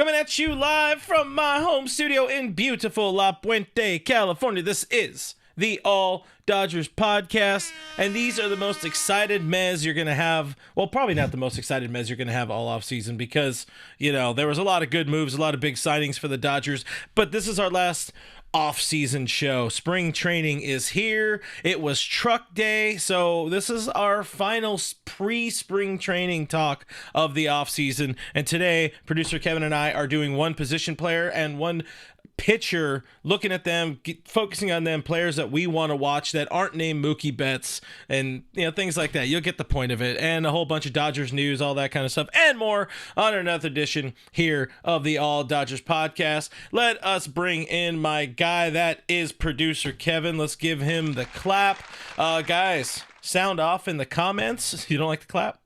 Coming at you live from my home studio in beautiful La Puente, California. This is the All Dodgers podcast, and these are the most excited mez you're going to have. Well, probably not the most excited mez you're going to have all offseason because, you know, there was a lot of good moves, a lot of big signings for the Dodgers, but this is our last off-season show. Spring training is here. It was truck day, so this is our final pre-spring training talk of the off-season. And today, producer Kevin and I are doing one position player and one pitcher, looking at them, focusing on them, players that we want to watch that aren't named Mookie Betts, and things like that. You'll get the point of it, and a whole bunch of Dodgers news, all that kind of stuff, and more on another edition here of the All Dodgers podcast. Let us bring in my guy, that is producer Kevin. Let's give him the clap. Guys, sound off in the comments. You don't like the clap?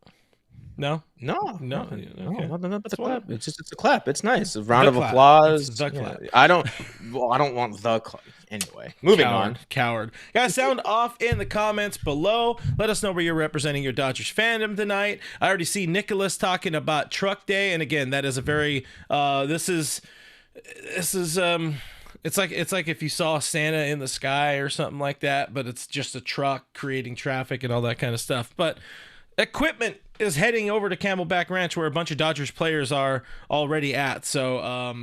No. Okay. No, but the clap. It's a clap. It's nice. A round The of clap. applause. It's the clap. I don't want the clap. Anyway, moving on. Coward. Guys, sound off in the comments below. Let us know where you're representing your Dodgers fandom tonight. I already see Nicholas talking about Truck Day, and again, that is a very this is it's like if you saw Santa in the sky or something like that, but it's just a truck creating traffic and all that kind of stuff. But equipment is heading over to Camelback Ranch, where a bunch of Dodgers players are already at. So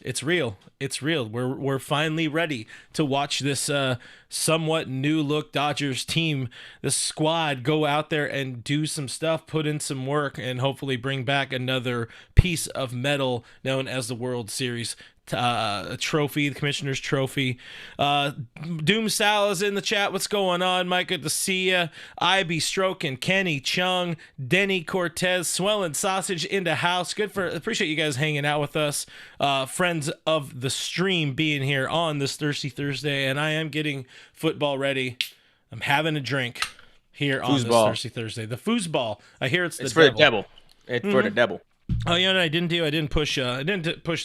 it's real. It's real. We're finally ready to watch this somewhat new look Dodgers team, this squad, go out there and do some stuff, put in some work, and hopefully bring back another piece of metal known as the World Series trophy, the Commissioner's Trophy. Doom Sal is in the chat. What's going on, Mike? Good to see ya. Ibe Stroking, Kenny Chung, Denny Cortez, Swelling Sausage into house. Appreciate you guys hanging out with us. Friends of the stream being here on this Thirsty Thursday, and I am getting football ready. I'm having a drink here on this Thirsty Thursday. The foosball. I hear it's for the devil. It's for the devil. Oh, you know what I didn't do? I didn't push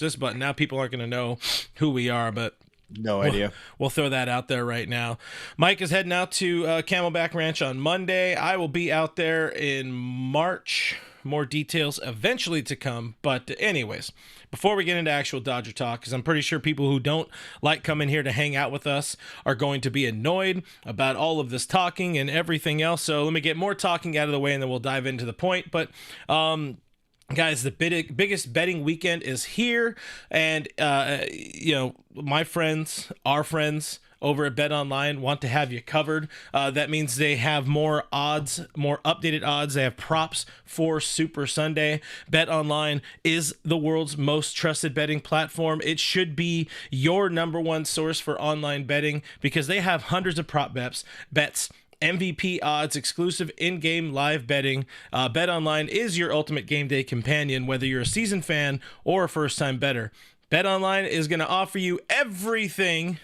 this button. Now people aren't going to know who we are, but no idea. We'll throw that out there right now. Mike is heading out to Camelback Ranch on Monday. I will be out there in March. More details eventually to come. But anyways, before we get into actual Dodger talk, because I'm pretty sure people who don't like coming here to hang out with us are going to be annoyed about all of this talking and everything else. So let me get more talking out of the way, and then we'll dive into the point. But guys, the biggest betting weekend is here, and my friends, our friends over at Bet Online want to have you covered. That means they have more odds, more updated odds. They have props for Super Sunday. Bet Online is the world's most trusted betting platform. It should be your number one source for online betting because they have hundreds of prop bets, MVP odds, exclusive in-game live betting. BetOnline is your ultimate game day companion, whether you're a seasoned fan or a first-time bettor. BetOnline is going to offer you everything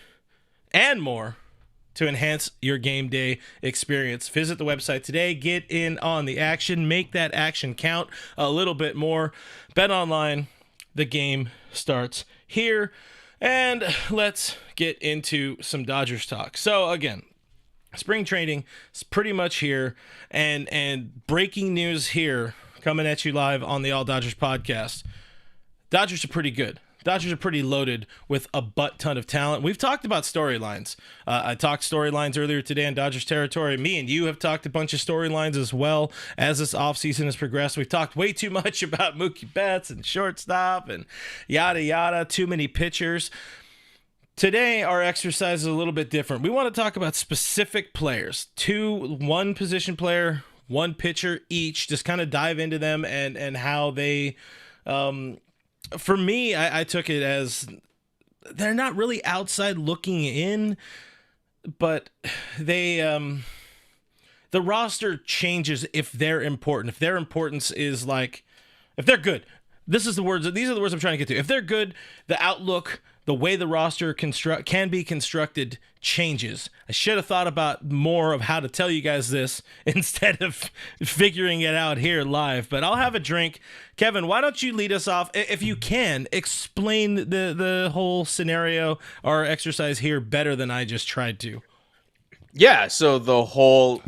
and more to enhance your game day experience. Visit the website today. Get in on the action. Make that action count a little bit more. BetOnline, the game starts here. And let's get into some Dodgers talk. So, again, spring training is pretty much here, and breaking news here, coming at you live on the All Dodgers podcast. Dodgers are pretty good. Dodgers are pretty loaded with a butt ton of talent. We've talked about storylines. I talked storylines earlier today in Dodgers territory. Me and you have talked a bunch of storylines as well as this offseason has progressed. We've talked way too much about Mookie Betts and shortstop and yada yada, too many pitchers. Today, our exercise is a little bit different. We want to talk about specific players, one position player, one pitcher each, just kind of dive into them and how they, for me, I took it as they're not really outside looking in, but they, the roster changes if they're important. If their importance is like, if they're good, these are the words I'm trying to get to. If they're good, the outlook, the way the roster can be constructed changes. I should have thought about more of how to tell you guys this instead of figuring it out here live, but I'll have a drink. Kevin, why don't you lead us off? If you can, explain the whole scenario or exercise here better than I just tried to. Yeah, so the whole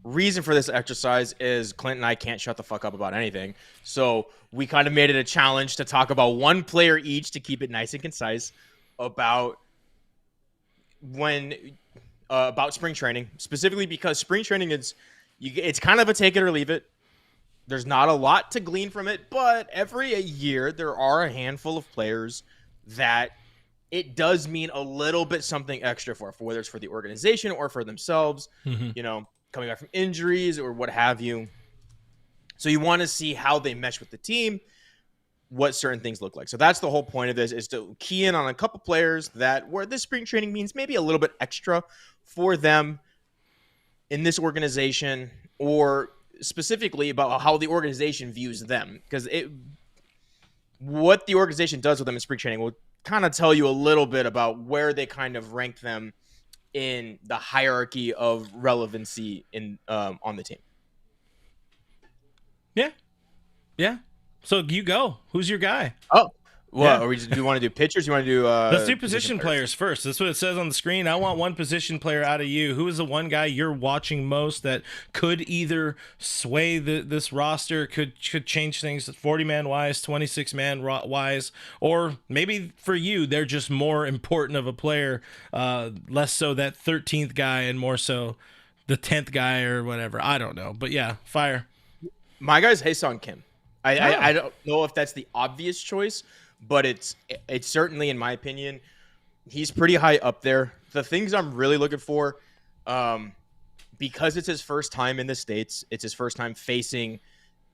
reason for this exercise is Clint and I can't shut the fuck up about anything. So we kind of made it a challenge to talk about one player each to keep it nice and concise about about spring training, specifically because spring training it's kind of a take it or leave it. There's not a lot to glean from it, but every year there are a handful of players that it does mean a little bit something extra for whether it's for the organization or for themselves, coming back from injuries or what have you. So you want to see how they mesh with the team, what certain things look like. So that's the whole point of this, is to key in on a couple players where this spring training means maybe a little bit extra for them in this organization, or specifically about how the organization views them. Because what the organization does with them in spring training will kind of tell you a little bit about where they kind of rank them in the hierarchy of relevancy on the team. Yeah. So you go. Who's your guy? Oh, well, do you want to do pitchers? You want to do? Let's do position players first. That's what it says on the screen. I want one position player out of you. Who is the one guy you're watching most that could either sway this roster, could change things 40-man wise, 26-man wise, or maybe for you they're just more important of a player, less so that 13th guy and more so the 10th guy or whatever. I don't know, but yeah, fire. My guy's Hyeseong Kim. I don't know if that's the obvious choice, but it's certainly, in my opinion, he's pretty high up there. The things I'm really looking for, because it's his first time in the States, it's his first time facing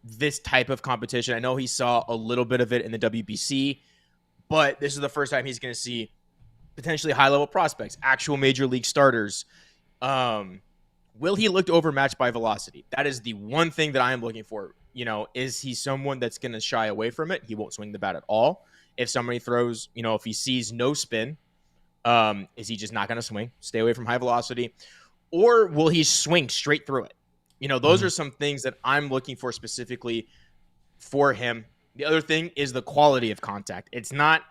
this type of competition. I know he saw a little bit of it in the WBC, but this is the first time he's going to see potentially high-level prospects, actual major league starters. Will he look overmatched by velocity? That is the one thing that I am looking for. Is he someone that's going to shy away from it? He won't swing the bat at all. If somebody throws, if he sees no spin, is he just not going to swing? Stay away from high velocity. Or will he swing straight through it? Those are some things that I'm looking for specifically for him. The other thing is the quality of contact. It's not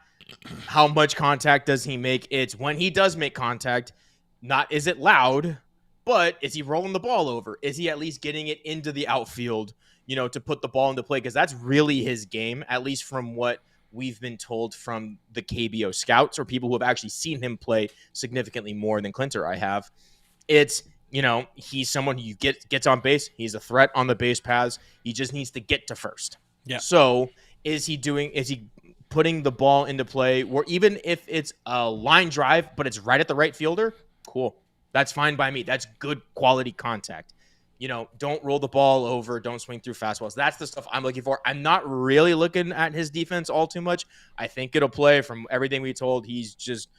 how much contact does he make. It's when he does make contact, not is it loud, but is he rolling the ball over? Is he at least getting it into the outfield, to put the ball into play? Because that's really his game, at least from what we've been told from the KBO scouts or people who have actually seen him play significantly more than Clint or I have. It's, he's someone who gets on base. He's a threat on the base paths. He just needs to get to first. Yeah. So is he putting the ball into play, or even if it's a line drive, but it's right at the right fielder? Cool. That's fine by me. That's good quality contact. Don't roll the ball over. Don't swing through fastballs. That's the stuff I'm looking for. I'm not really looking at his defense all too much. I think it'll play. From everything we told, he's just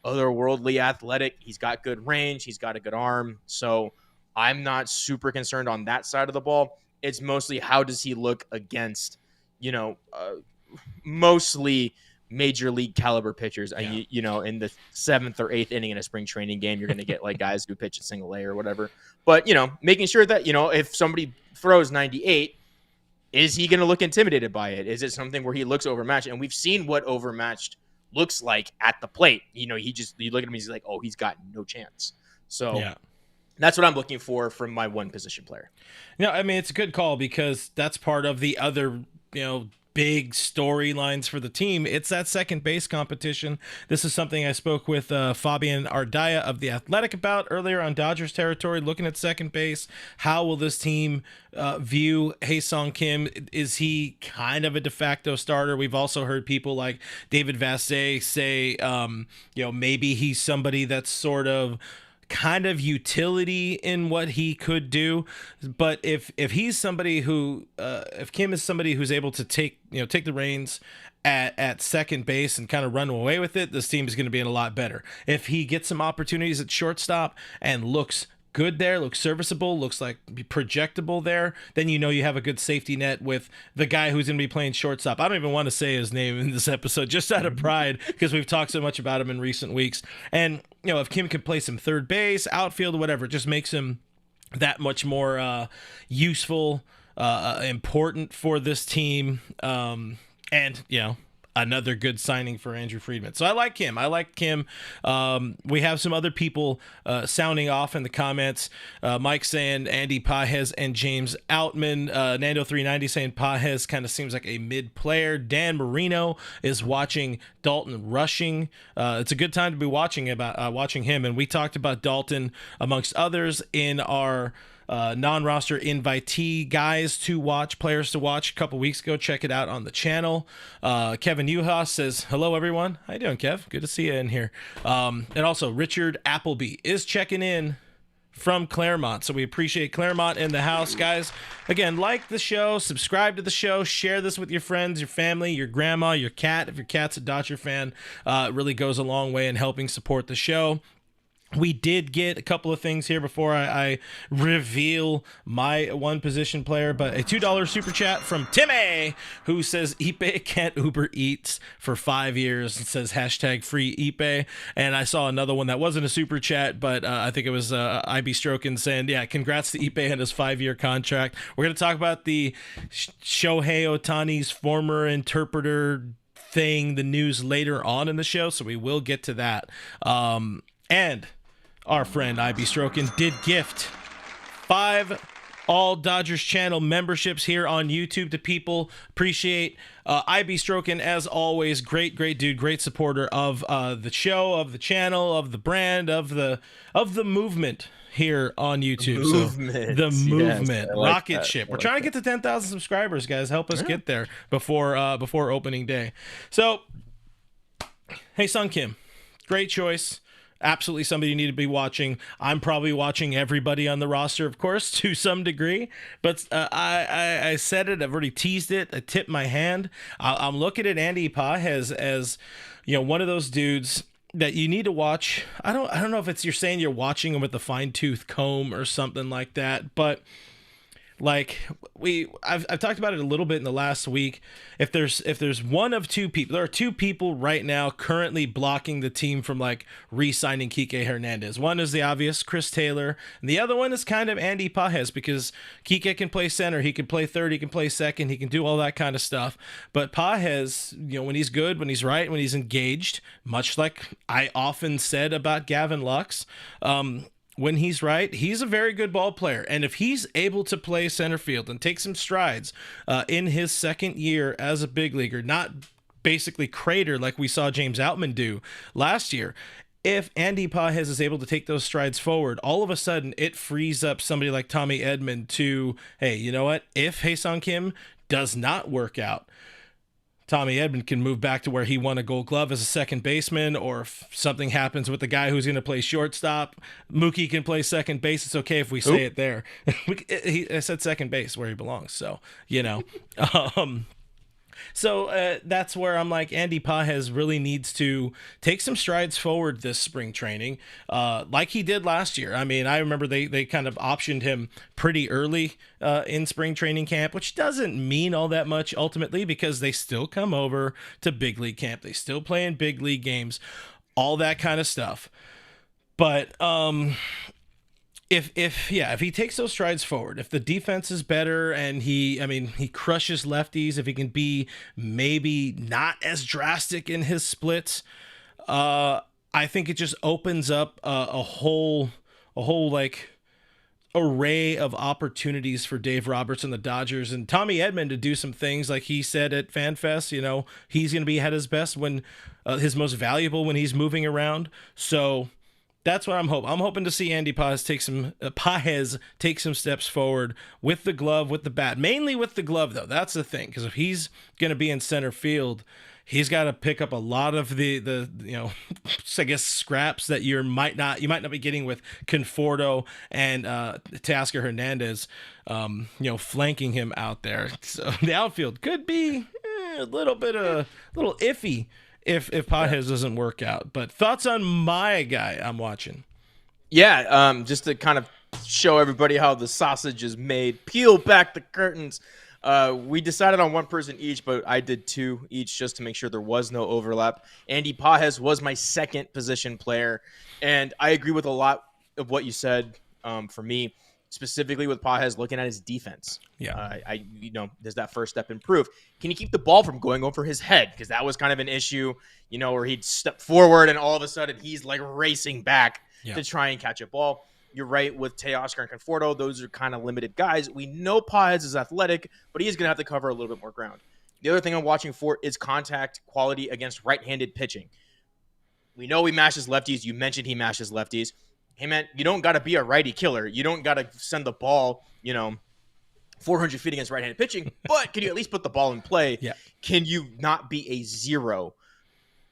otherworldly athletic. He's got good range. He's got a good arm. So I'm not super concerned on that side of the ball. It's mostly how does he look against, mostly major league caliber pitchers. Yeah. In the 7th or 8th inning in a spring training game, you're going to get like guys who pitch a single A or whatever. But, making sure that, if somebody throws 98, is he going to look intimidated by it? Is it something where he looks overmatched? And we've seen what overmatched looks like at the plate. You look at him, he's like, oh, he's got no chance. So yeah. That's what I'm looking for from my one position player. It's a good call, because that's part of the other, big storylines for the team. It's that second base competition. This is something I spoke with Fabian Ardaya of The Athletic about earlier on Dodgers territory, looking at second base. How will this team view Hyeseong Kim? Is he kind of a de facto starter? We've also heard people like David Vassay say, maybe he's somebody that's sort of kind of utility in what he could do. But if he's somebody who if Kim is somebody who's able to take the reins at second base and kind of run away with it, this team is going to be in a lot better. If he gets some opportunities at shortstop and looks good there, looks serviceable, looks like projectable there, then you have a good safety net with the guy who's going to be playing shortstop. I don't even want to say his name in this episode, just out of pride, because we've talked so much about him in recent weeks. And if Kim can play some third base, outfield, or whatever, it just makes him that much more useful, important for this team. And another good signing for Andrew Friedman. So I like Kim. We have some other people sounding off in the comments. Mike saying Andy Pages and James Outman. Nando390 saying Pages kind of seems like a mid player. Dan Marino is watching Dalton Rushing. It's a good time to be watching him. And we talked about Dalton amongst others in our non-roster invitee guys to watch, players to watch a couple weeks ago. Check it out on the channel. Kevin Uhas says, hello, everyone. How you doing, Kev? Good to see you in here. And also Richard Appleby is checking in from Claremont. So we appreciate Claremont in the house, guys. Again, like the show, subscribe to the show, share this with your friends, your family, your grandma, your cat. If your cat's a Dodger fan, it really goes a long way in helping support the show. We did get a couple of things here before I reveal my one position player, but a $2 super chat from Timmy, who says Ippei can't Uber Eats for 5 years and says hashtag free Ippei. And I saw another one that wasn't a super chat, but I think it was IB Strokin saying, yeah, congrats to Ippei and his 5-year contract. We're going to talk about the Shohei Ohtani's former interpreter thing, the news later on in the show, so we will get to that. And our friend IB Strokin did gift 5 All Dodgers channel memberships here on YouTube to people. Appreciate IB Strokin, as always. Great dude, great supporter of the show, of the channel, of the brand, of the movement here on YouTube. The movement, yes, rocket that. Ship. We're trying to get to 10,000 subscribers, guys. Help us get there before opening day. So, Hyeseong Kim, great choice. Absolutely somebody you need to be watching. I'm probably watching everybody on the roster, of course, to some degree. But I said it. I've already teased it. I tipped my hand. I'm looking at Andy Pages as, one of those dudes that you need to watch. I don't know if you're saying you're watching him with a fine-tooth comb or something like that, but like I've talked about it a little bit in the last week. If there's one of two people, there are two people right now currently blocking the team from like re-signing Kike Hernandez. One is the obvious, Chris Taylor, and the other one is kind of Andy Pages, because Kike can play center, he can play third, he can play second, he can do all that kind of stuff. But Pages, when he's good, when he's right, when he's engaged, much like I often said about Gavin Lux, when he's right, he's a very good ball player. And if he's able to play center field and take some strides in his second year as a big leaguer, not basically crater like we saw James Outman do last year, if Andy Pages is able to take those strides forward, all of a sudden it frees up somebody like Tommy Edman to, hey, you know what? If Hyeseong Kim does not work out, Tommy Edman can move back to where he won a Gold Glove as a second baseman, or if something happens with the guy who's going to play shortstop, Mookie can play second base. It's okay if we say it there. I said second base where he belongs. So, So that's where I'm like, Andy Pages really needs to take some strides forward this spring training, like he did last year. I mean, I remember they kind of optioned him pretty early in spring training camp, which doesn't mean all that much ultimately, because they still come over to big league camp. They still play in big league games, all that kind of stuff. But if he takes those strides forward, if the defense is better and he crushes lefties, if he can be maybe not as drastic in his splits, I think it just opens up a whole like array of opportunities for Dave Roberts and the Dodgers and Tommy Edman to do some things like he said at FanFest. He's going to be at his best when his most valuable when he's moving around. So that's what I'm hoping. I'm hoping to see Andy Pages take some steps forward with the glove, with the bat. Mainly with the glove, though. That's the thing, because if he's going to be in center field, he's got to pick up a lot of the I guess scraps that you might not be getting with Conforto and Tasker Hernandez, flanking him out there. So the outfield could be a little iffy if Pages doesn't work out. But thoughts on my guy I'm watching? Yeah, just to kind of show everybody how the sausage is made, peel back the curtains. We decided on one person each, but I did 2 each just to make sure there was no overlap. Andy Pages was my second position player, and I agree with a lot of what you said. For me, specifically with Pages looking at his defense. Yeah. Does that first step improve? Can he keep the ball from going over his head? Because that was kind of an issue, where he'd step forward and all of a sudden he's like racing back to try and catch a ball. You're right with Teoscar and Conforto. Those are kind of limited guys. We know Pages is athletic, but he is going to have to cover a little bit more ground. The other thing I'm watching for is contact quality against right-handed pitching. We know he mashes lefties. You mentioned he mashes lefties. Hey, man, you don't got to be a righty killer. You don't got to send the ball, 400 feet against right-handed pitching, but can you at least put the ball in play? Yeah. Can you not be a zero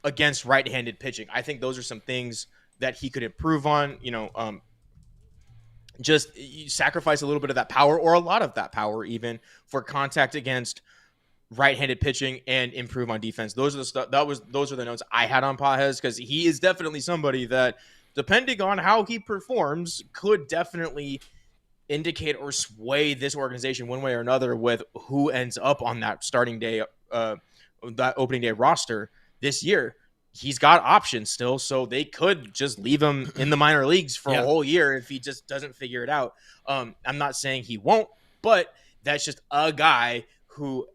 against right-handed pitching? I think those are some things that he could improve on, just sacrifice a little bit of that power or a lot of that power even for contact against right-handed pitching and improve on defense. Those are the notes I had on Pages, because he is definitely somebody that, depending on how he performs, could definitely indicate or sway this organization one way or another with who ends up on that starting day, that opening day roster this year. He's got options still, so they could just leave him in the minor leagues for a whole year if he just doesn't figure it out. I'm not saying he won't, but that's just a guy who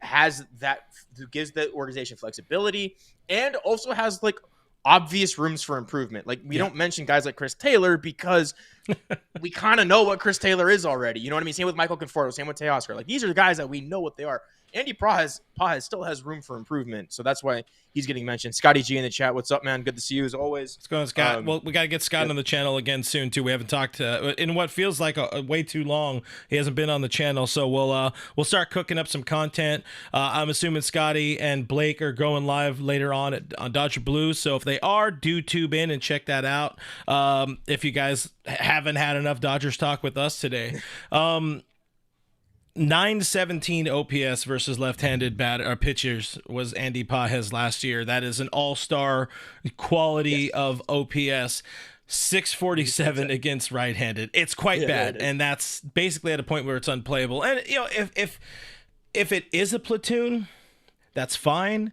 gives the organization flexibility and also has like obvious rooms for improvement. Like we don't mention guys like Chris Taylor because we kind of know what Chris Taylor is already. You know what I mean? Same with Michael Conforto, same with Teoscar. Like these are the guys that we know what they are. Andy Pages still has room for improvement, so that's why he's getting mentioned. Scotty G in the chat, what's up, man? Good to see you as always. What's going on, Scott? Well, we got to get Scott on the channel again soon too. We haven't talked in what feels like a way too long. He hasn't been on the channel, so we'll start cooking up some content. I'm assuming Scotty and Blake are going live later on Dodger Blues, so if they are, do tube in and check that out. If you guys haven't had enough Dodgers talk with us today. 917 OPS versus left-handed pitchers was Andy Pages last year. That is an all-star quality of OPS. 647 against right-handed. It's quite bad, and that's basically at a point where it's unplayable. And if it is a platoon, that's fine.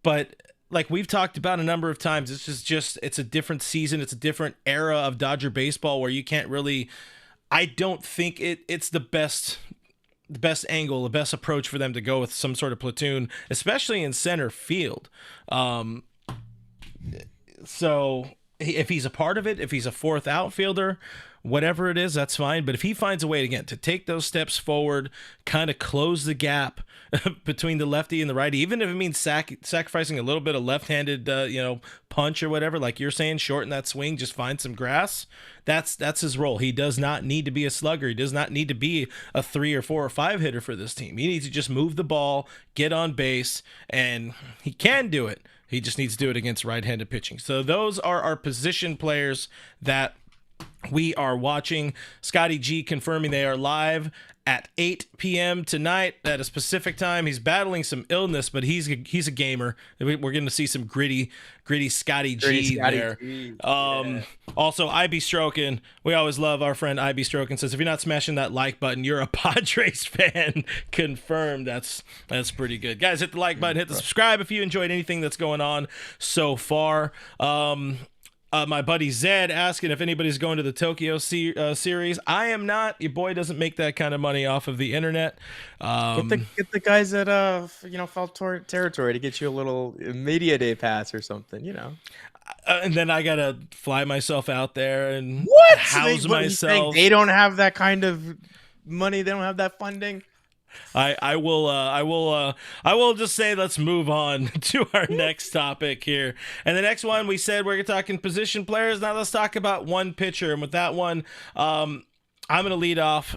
But like we've talked about a number of times, it's a different season. It's a different era of Dodger baseball where you can't really. I don't think it's the best angle, the best approach for them to go with some sort of platoon, especially in center field. So if he's a part of it, if he's a fourth outfielder, whatever it is, that's fine. But if he finds a way again to take those steps forward, kind of close the gap between the lefty and the righty, even if it means sacrificing a little bit of left-handed, punch or whatever, like you're saying, shorten that swing, just find some grass. That's his role. He does not need to be a slugger. He does not need to be a 3 or 4 or 5 hitter for this team. He needs to just move the ball, get on base, and he can do it. He just needs to do it against right-handed pitching. So those are our position players that we are watching. Scotty G confirming they are live at 8 p.m. tonight at a specific time. He's battling some illness, but he's a gamer. We're going to see some gritty Scotty G there. Also, IB Strokin. We always love our friend IB Strokin. Says, if you're not smashing that like button, you're a Padres fan. Confirmed. That's pretty good. Guys, hit the like button. Hit the subscribe if you enjoyed anything that's going on so far. My buddy Zed asking if anybody's going to the Tokyo series. I am not. Your boy doesn't make that kind of money off of the internet. Get the guys at Foul Territory to get you a little media day pass or something. And then I gotta fly myself out there and house myself. They don't have that kind of money. They don't have that funding. I will just say let's move on to our next topic here. And the next one, we said we're talking position players. Now let's talk about one pitcher. And with that one, I'm going to lead off.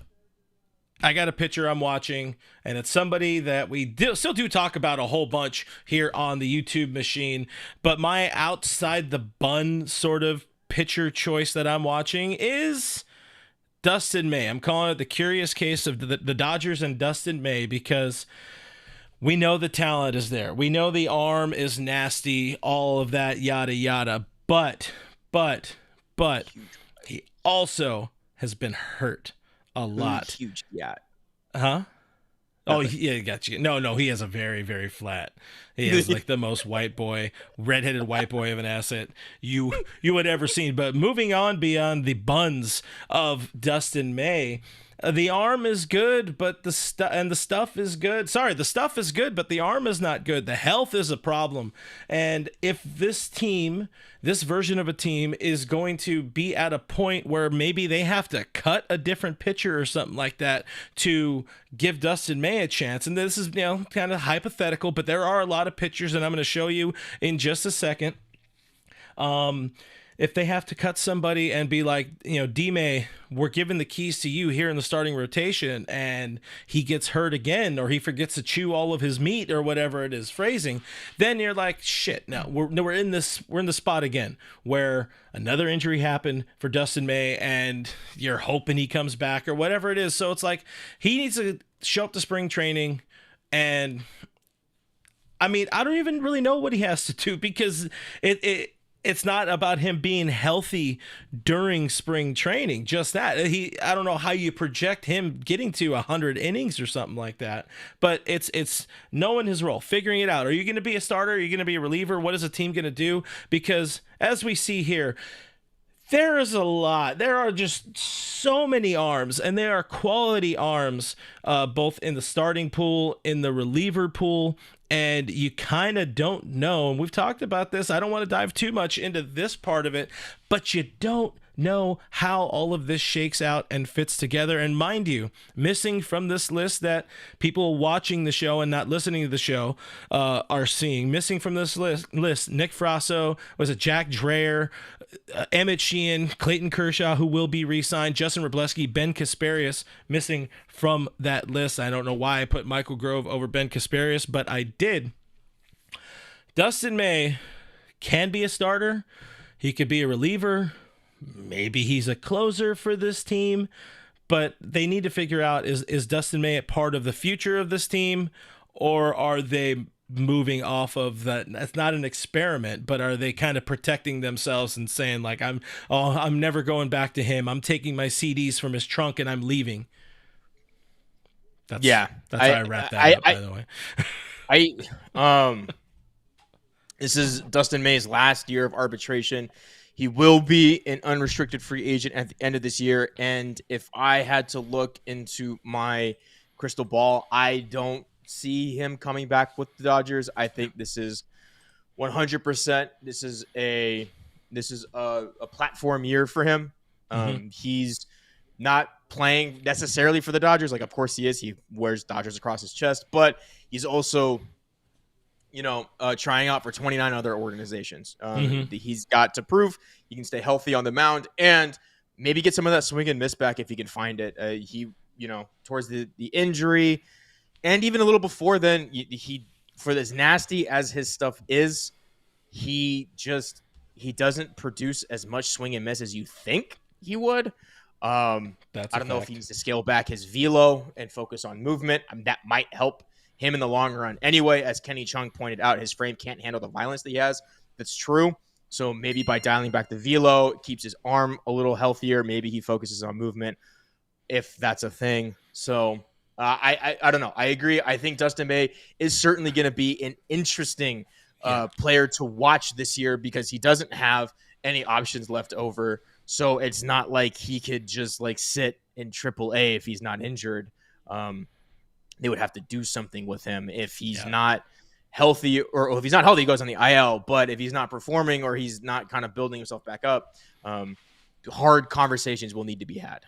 I got a pitcher I'm watching, and it's somebody that we still do talk about a whole bunch here on the YouTube machine. But my outside the bun sort of pitcher choice that I'm watching is Dustin May. I'm calling it the curious case of the Dodgers and Dustin May, because we know the talent is there. We know the arm is nasty, all of that, yada, yada. But he also has been hurt a lot. Huge, yeah. Huh? Oh, yeah, got you. No, he has a very, very flat. He is like the most redheaded white boy of an asset you would ever seen. But moving on beyond the buns of Dustin May, the arm is good, but the stuff is good. Sorry, the stuff is good, but the arm is not good. The health is a problem. And if this version of a team is going to be at a point where maybe they have to cut a different pitcher or something like that to give Dustin May a chance. And this is, kind of hypothetical, but there are a lot of pitchers, and I'm going to show you in just a second. If they have to cut somebody and be like, D-May, we're giving the keys to you here in the starting rotation, and he gets hurt again, or he forgets to chew all of his meat, or whatever it is phrasing, then you're like, shit, no, we're in the spot again where another injury happened for Dustin May, and you're hoping he comes back or whatever it is. So it's like he needs to show up to spring training, and I mean, I don't even really know what he has to do, because it's not about him being healthy during spring training. Just that I don't know how you project him getting to 100 innings or something like that, but it's knowing his role, figuring it out. Are you going to be a starter? Are you going to be a reliever? What is the team going to do? Because as we see here, there is a lot. There are just so many arms, and there are quality arms, both in the starting pool, in the reliever pool, and you kind of don't know. And we've talked about this. I don't want to dive too much into this part of it, but you don't know how all of this shakes out and fits together. And mind you, missing from this list that people watching the show and not listening to the show are seeing, missing from this list, Nick Frasso, was it Jack Dreher, Emmett Sheehan, Clayton Kershaw, who will be re-signed, Justin Wroblewski, Ben Kasparius, missing from that list. I don't know why I put Michael Grove over Ben Kasparius, but I did. Dustin May can be a starter. He could be a reliever. Maybe he's a closer for this team, but they need to figure out, is Dustin May a part of the future of this team, or are they moving off of that? That's not an experiment, but are they kind of protecting themselves and saying like, I'm never going back to him. I'm taking my CDs from his trunk and I'm leaving. That's how I wrap that up, by the way. This is Dustin May's last year of arbitration. He will be an unrestricted free agent at the end of this year. And if I had to look into my crystal ball, I don't see him coming back with the Dodgers. I think this is 100%. This is a platform year for him. He's not playing necessarily for the Dodgers. Like, of course he is. He wears Dodgers across his chest, but he's also, trying out for 29 other organizations. He's got to prove he can stay healthy on the mound and maybe get some of that swing and miss back if he can find it. Towards the injury, and even a little before then, he for as nasty as his stuff is, he doesn't produce as much swing and miss as you think he would. I don't know if he needs to scale back his velo and focus on movement. That might help him in the long run. Anyway, as Kenny Chung pointed out, his frame can't handle the violence that he has. That's true. So maybe by dialing back the velo, it keeps his arm a little healthier. Maybe he focuses on movement, if that's a thing. So I don't know. I agree. I think Dustin May is certainly going to be an interesting player to watch this year, because he doesn't have any options left over. So it's not like he could just sit in AAA if he's not injured. They would have to do something with him if he's not healthy, or if he's not healthy, he goes on the IL. But if he's not performing, or he's not kind of building himself back up, hard conversations will need to be had.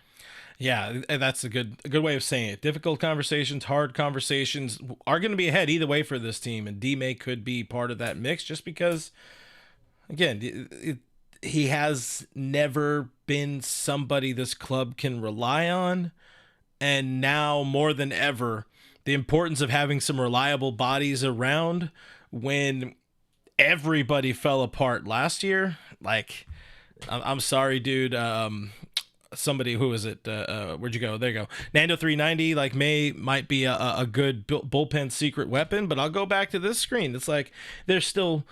Yeah, that's a good way of saying it. Difficult conversations, hard conversations are going to be ahead either way for this team, and D-May could be part of that mix just because, again, he has never been somebody this club can rely on, and now more than ever, the importance of having some reliable bodies around when everybody fell apart last year. Like, I'm sorry, dude. somebody, who is it? Where'd you go? There you go. Nando 390, like might be a good bullpen secret weapon, but I'll go back to this screen. It's like there's still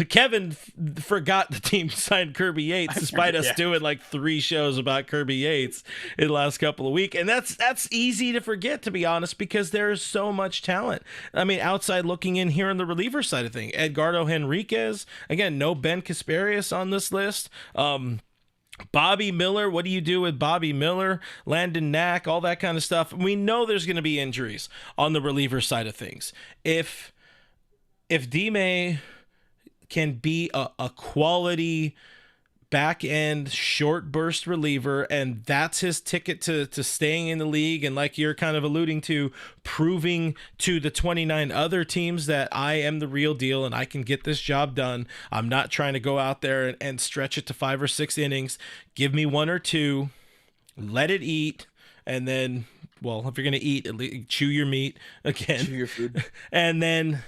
Kevin forgot the team signed Kirby Yates, despite us doing like 3 shows about Kirby Yates in the last couple of weeks. And that's easy to forget, to be honest, because there's so much talent. I mean, outside looking in here on the reliever side of things, Edgardo Henriquez, again, no Ben Casparius on this list. Bobby Miller, what do you do with Bobby Miller, Landon Knack, all that kind of stuff? We know there's going to be injuries on the reliever side of things. If D-May can be a quality back end short burst reliever, and that's his ticket to staying in the league, and like you're kind of alluding to, proving to the 29 other teams that I am the real deal and I can get this job done. I'm not trying to go out there and stretch it to 5 or 6 innings. Give me 1 or 2, let it eat, and then, well, if you're going to eat, at least chew your meat again. Chew your food. And then,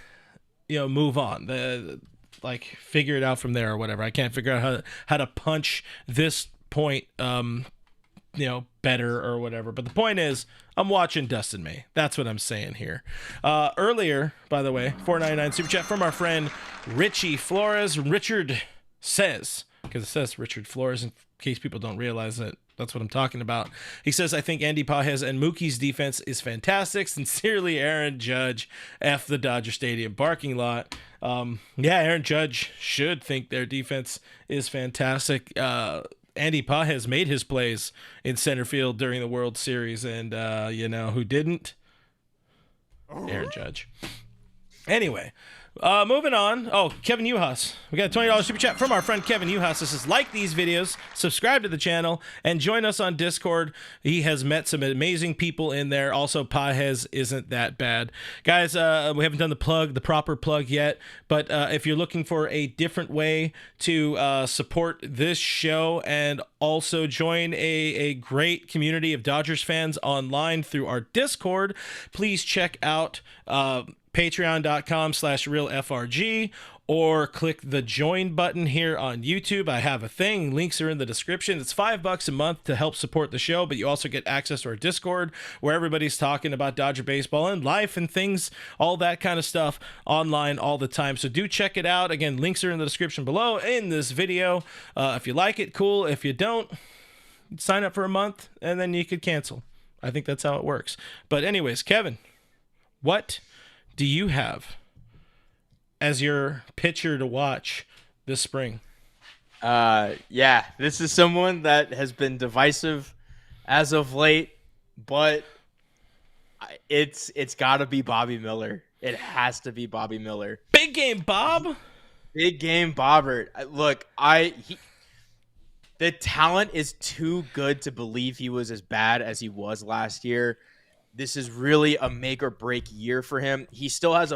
move on. Like, figure it out from there or whatever. I can't figure out how to punch this point, better or whatever. But the point is, I'm watching Dustin May. That's what I'm saying here. Earlier, by the way, 499 super chat from our friend Richie Flores. Richard says, because it says Richard Flores, in case people don't realize that that's what I'm talking about. He says, I think Andy Pages and Mookie's defense is fantastic. Sincerely, Aaron Judge, F the Dodger Stadium parking lot. Aaron Judge should think their defense is fantastic. Andy Pages made his plays in center field during the World Series, and who didn't? Aaron Judge. Anyway, moving on. Oh, Kevin Uhas. We got a $20 super chat from our friend Kevin Uhas. This is, like these videos, subscribe to the channel, and join us on Discord. He has met some amazing people in there. Also, Pajes isn't that bad. Guys, we haven't done the proper plug yet, but if you're looking for a different way to support this show and also join a great community of Dodgers fans online through our Discord, please check out patreon.com/realfrg, or click the join button here on YouTube. I have a thing. Links are in the description. It's $5 a month to help support the show, but you also get access to our Discord, where everybody's talking about Dodger baseball and life and things, all that kind of stuff online all the time. So do check it out. Again, links are in the description below in this video. If you like it, cool. If you don't, sign up for a month and then you could cancel. I think that's how it works. But anyways, Kevin, what do you have as your pitcher to watch this spring? This is someone that has been divisive as of late, but it's got to be Bobby Miller. It has to be Bobby Miller. Big game Bob. Big game Bobbert. Look, the talent is too good to believe he was as bad as he was last year. This is really a make or break year for him. He still has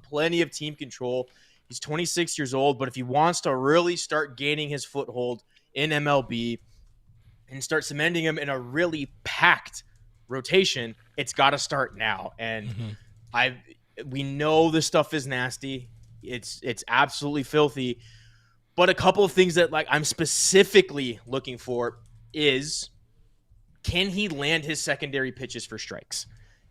plenty of team control. He's 26 years old, but if he wants to really start gaining his foothold in MLB and start cementing him in a really packed rotation, it's got to start now. And we know this stuff is nasty. It's absolutely filthy. But a couple of things that I'm specifically looking for is, can he land his secondary pitches for strikes?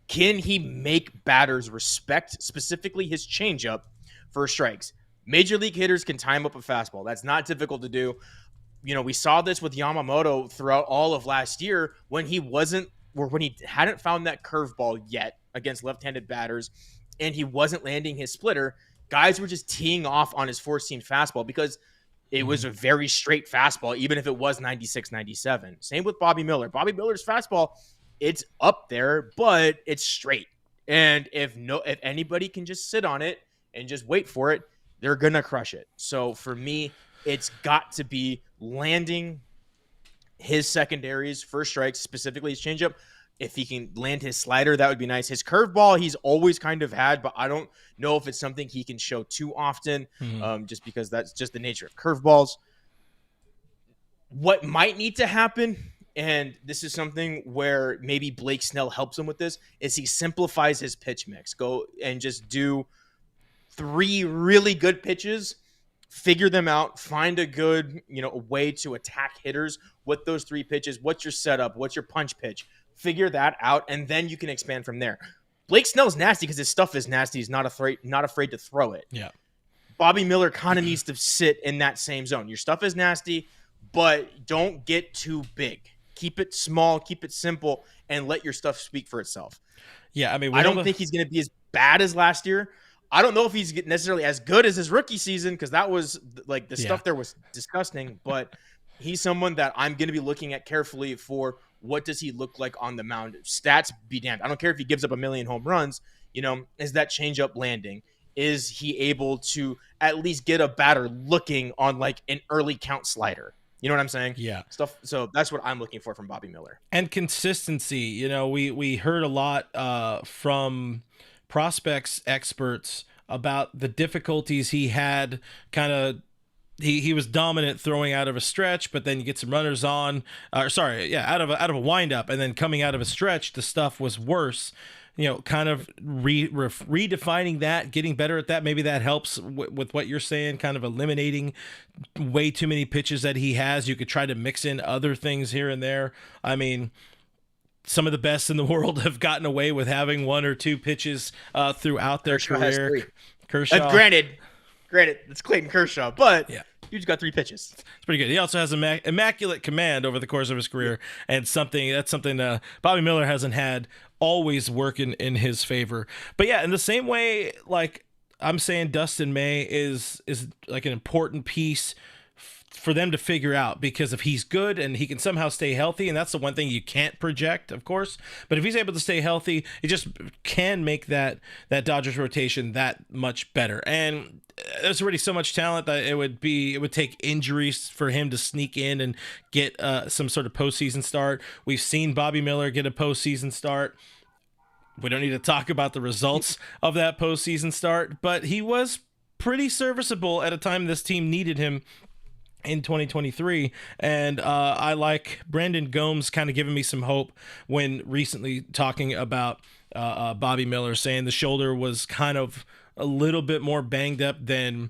Can he make batters respect specifically his changeup for strikes? Major league hitters can time up a fastball. That's not difficult to do. We saw this with Yamamoto throughout all of last year when he hadn't found that curveball yet against left-handed batters and he wasn't landing his splitter. Guys were just teeing off on his four-seam fastball because it was a very straight fastball, even if it was 96, 97. Same with Bobby Miller. Bobby Miller's fastball, it's up there, but it's straight. And if anybody can just sit on it and just wait for it, they're going to crush it. So for me, it's got to be landing his secondaries for strikes, specifically his changeup. If he can land his slider, that would be nice. His curveball, he's always kind of had, but I don't know if it's something he can show too often, just because that's just the nature of curveballs. What might need to happen, and this is something where maybe Blake Snell helps him with this, is he simplifies his pitch mix. Go and just do 3 really good pitches figure them out, find a good, way to attack hitters with those 3 pitches. What's your setup? What's your punch pitch? Figure that out, and then you can expand from there. Blake Snell's nasty because his stuff is nasty. He's not afraid to throw it. Yeah. Bobby Miller kind of needs to sit in that same zone. Your stuff is nasty, but don't get too big. Keep it small, keep it simple, and let your stuff speak for itself. Yeah, I mean, I don't think he's going to be as bad as last year. I don't know if he's necessarily as good as his rookie season, because that was like the stuff there was disgusting, but he's someone that I'm going to be looking at carefully for what does he look like on the mound. Stats be damned. I don't care if he gives up 1 million home runs. Is that changeup landing? Is he able to at least get a batter looking on like an early count slider? You know what I'm saying? Yeah. So that's what I'm looking for from Bobby Miller. And consistency. We heard a lot from prospects experts about the difficulties he had. He was dominant throwing out of a stretch, but then you get some runners on, out of a windup, and then coming out of a stretch, the stuff was worse. Kind of redefining that, getting better at that. Maybe that helps with what you're saying, kind of eliminating way too many pitches that he has. You could try to mix in other things here and there. I mean, some of the best in the world have gotten away with having 1 or 2 pitches throughout their career. Kershaw. Granted, it's Clayton Kershaw, but dude's got 3 pitches. It's pretty good. He also has immaculate command over the course of his career, and that's something Bobby Miller hasn't had always working in his favor. But yeah, in the same way, like I'm saying, Dustin May is like an important piece for them to figure out, because if he's good and he can somehow stay healthy, and that's the one thing you can't project, of course, but if he's able to stay healthy, it just can make that Dodgers rotation that much better. And there's already so much talent that it would take injuries for him to sneak in and get some sort of postseason start. We've seen Bobby Miller get a postseason start. We don't need to talk about the results of that postseason start, but he was pretty serviceable at a time this team needed him in 2023. And I like Brandon Gomes kind of giving me some hope when recently talking about Bobby Miller, saying the shoulder was kind of a little bit more banged up than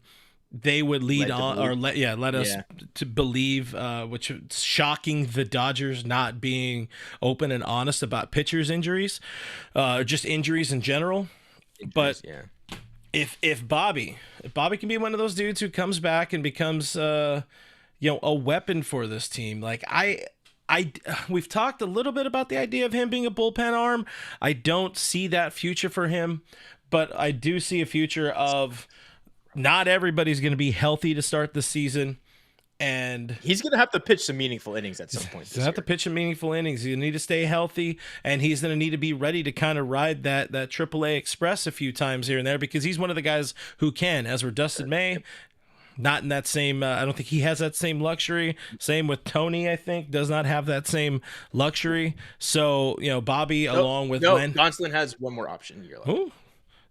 they would let us to believe, which is shocking, the Dodgers not being open and honest about pitchers' injuries, just injuries in general. But if Bobby can be one of those dudes who comes back and becomes a weapon for this team, like we've talked a little bit about the idea of him being a bullpen arm. I don't see that future for him, but I do see a future of not everybody's going to be healthy to start the season, and he's going to have to pitch some meaningful innings at some point. He's going to have to pitch some meaningful innings. He's going to need to stay healthy, and he's going to need to be ready to kind of ride that AAA Express a few times here and there, because he's one of the guys who can. As for Dustin May, not in that same, I don't think he has that same luxury. Same with Tony, I think, does not have that same luxury. So, Bobby along with Len. Gonsolin has one more option. Ooh.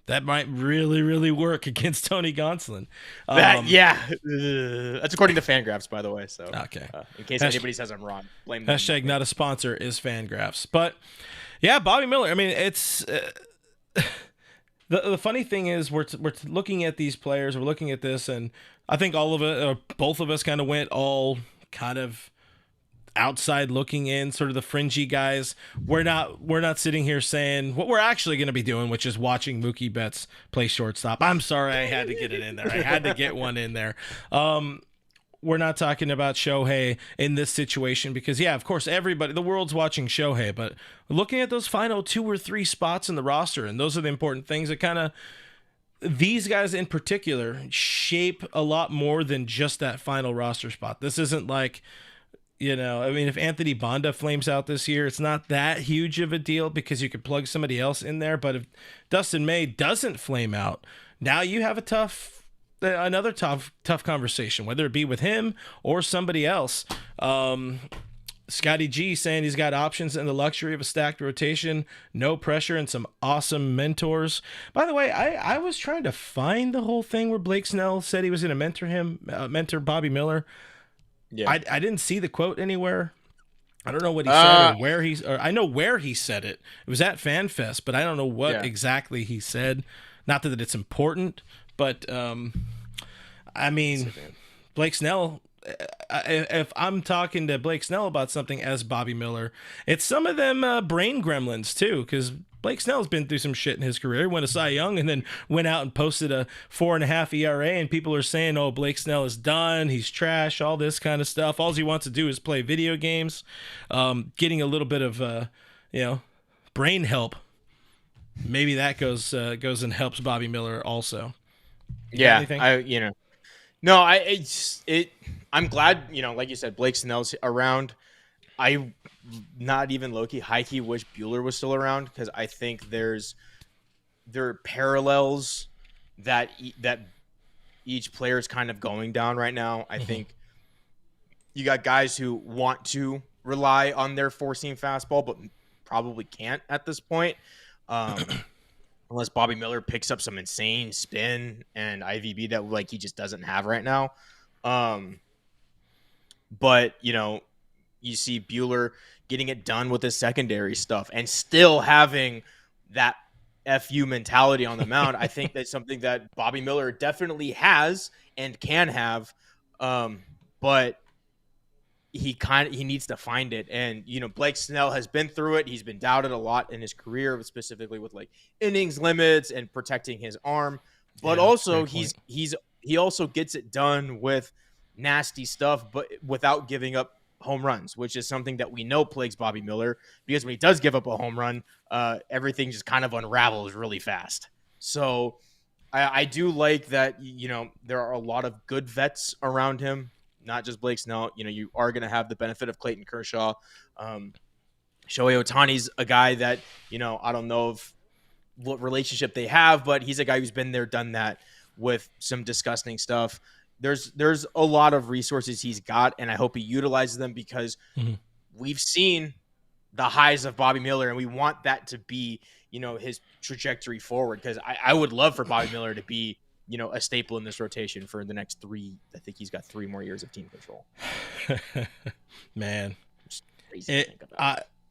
That might really, really work against Tony Gonsolin. That's according to Fangraphs, by the way. So, okay. In case anybody says I'm wrong, blame them. Hashtag not a sponsor is Fangraphs. But, yeah, Bobby Miller, I mean, it's the funny thing is we're looking at these players, we're looking at this, and I think all of it, both of us kind of went all kind of outside looking in, sort of the fringy guys. We're not sitting here saying what we're actually going to be doing, which is watching Mookie Betts play shortstop. I'm sorry, I had to get it in there. I had to get one in there. We're not talking about Shohei in this situation because, yeah, of course, the world's watching Shohei, but looking at those final 2 or 3 spots in the roster, and those are the important things that kind of, these guys in particular, shape a lot more than just that final roster spot. This isn't like, if Anthony Banda flames out this year, it's not that huge of a deal because you could plug somebody else in there. But if Dustin May doesn't flame out, now you have another tough conversation, whether it be with him or somebody else. Scotty G saying he's got options and the luxury of a stacked rotation, no pressure, and some awesome mentors. By the way, I was trying to find the whole thing where Blake Snell said he was going to mentor Bobby Miller. Yeah. I didn't see the quote anywhere. I don't know what he said or I know where he said it. It was at FanFest, but I don't know what exactly he said. Not that it's important, but I mean, Blake Snell, if I'm talking to Blake Snell about something as Bobby Miller, it's some of them brain gremlins too, because Blake Snell's been through some shit in his career. He won a Cy Young and then went out and posted a 4.5 ERA, and people are saying, oh, Blake Snell is done, he's trash, all this kind of stuff. All he wants to do is play video games. Getting a little bit of brain help, maybe that goes and helps Bobby Miller also. Yeah, I'm glad, like you said, Blake Snell's around. I not even low-key, high-key wish Buehler was still around, because I think there are parallels that each player is kind of going down right now. I think you got guys who want to rely on their four-seam fastball, but probably can't at this point, unless Bobby Miller picks up some insane spin and IVB that he just doesn't have right now. But you see Buehler getting it done with his secondary stuff and still having that FU mentality on the mound. I think that's something that Bobby Miller definitely has and can have, but he needs to find it. And Blake Snell has been through it. He's been doubted a lot in his career, specifically with innings limits and protecting his arm. But also he also gets it done with nasty stuff, but without giving up home runs, which is something that we know plagues Bobby Miller, because when he does give up a home run, everything just kind of unravels really fast. So I do like that, there are a lot of good vets around him, not just Blake Snell. You are going to have the benefit of Clayton Kershaw. Shohei Ohtani's a guy that, I don't know what relationship they have, but he's a guy who's been there, done that with some disgusting stuff. There's a lot of resources he's got, and I hope he utilizes them, because we've seen the highs of Bobby Miller, and we want that to be, his trajectory forward. Because I would love for Bobby Miller to be, a staple in this rotation for the next 3. I think he's got 3 more years of team control. Man,